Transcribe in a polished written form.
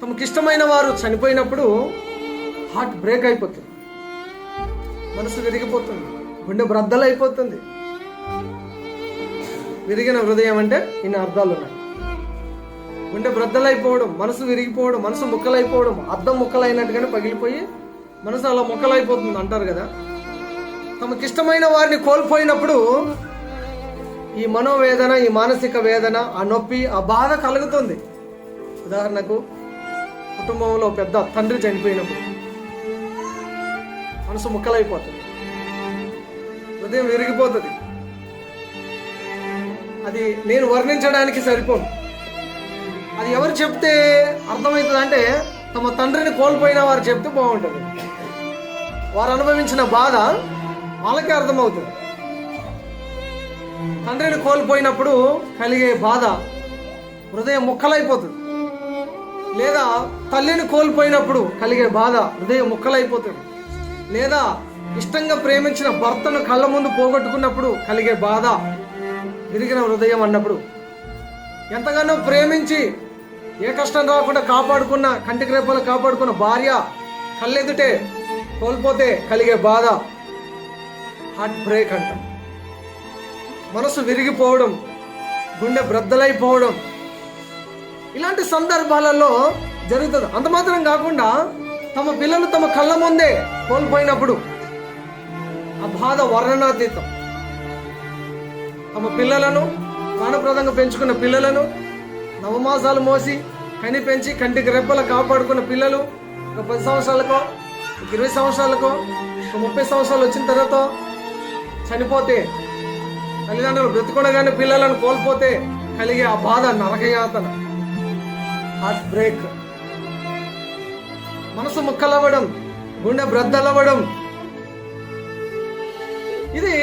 తమకిష్టమైన వారు చనిపోయినప్పుడు heart break అయిపోతుంది, మనసు విరిగిపోతుంది, గుండె బ్రద్దలైపోతుంది. విరిగిన హృదయం అంటే ఇన్ని అర్థాలు ఉన్నాయి. గుండె బ్రద్దలైపోవడం, మనసు విరిగిపోవడం, మనసు ముక్కలైపోవడం, అద్దం ముక్కలైనట్టుగానే పగిలిపోయి మనసు అలా ముక్కలైపోతుంది అంటారు కదా. తమకిష్టమైన వారిని కోల్పోయినప్పుడు ఈ మనోవేదన, ఈ మానసిక వేదన, ఆ నొప్పి, ఆ బాధ కలుగుతుంది. ఉదాహరణకు కుటుంబంలో పెద్ద తండ్రి చనిపోయినప్పుడు మనసు ముక్కలైపోతుంది, హృదయం విరిగిపోతుంది. అది నేను వర్ణించడానికి సరిపోను. అది ఎవరు చెప్తే అర్థమవుతుంది అంటే తమ తండ్రిని కోల్పోయిన వారు చెప్తే బాగుంటుంది. వారు అనుభవించిన బాధ వాళ్ళకే అర్థమవుతుంది. తండ్రిని కోల్పోయినప్పుడు కలిగే బాధ హృదయం ముక్కలైపోతుంది. లేదా తల్లిని కోల్పోయినప్పుడు కలిగే బాధ హృదయం ముక్కలైపోతుంది. లేదా ఇష్టంగా ప్రేమించిన భర్తను కళ్ళ ముందు పోగొట్టుకున్నప్పుడు కలిగే బాధ, విరిగిన హృదయం అన్నప్పుడు. ఎంతగానో ప్రేమించి ఏ కష్టం రాకుండా కాపాడుకున్న, కంటికి రెప్పలు కాపాడుకున్న భార్య కళ్ళెదుటే కోల్పోతే కలిగే బాధ హార్ట్ బ్రేక్ అంట. మనసు విరిగిపోవడం, గుండె బ్రద్దలైపోవడం, ఇలాంటి సందర్భాలలో జరుగుతుంది. అంత మాత్రం కాకుండా తమ పిల్లలు తమ కళ్ళ ముందే కోల్పోయినప్పుడు ఆ బాధ వర్ణనాతీతం. తమ పిల్లలను, ప్రాణప్రదంగా పెంచుకున్న పిల్లలను, నవమాసాలు మోసి కని పెంచి కంటికి రెప్పలు కాపాడుకున్న పిల్లలు ఒక 10 సంవత్సరాలకో, 20 సంవత్సరాలకో, 30 సంవత్సరాలు వచ్చిన తర్వాత చనిపోతే, తల్లిదండ్రులు బ్రతికొనగానే పిల్లలను కోల్పోతే కలిగే ఆ బాధ నరకయాతన, హార్ట్ బ్రేక్. మనసు ముక్కలవ్వడం, గుండె బ్రద్దలవ్వడం, ఇది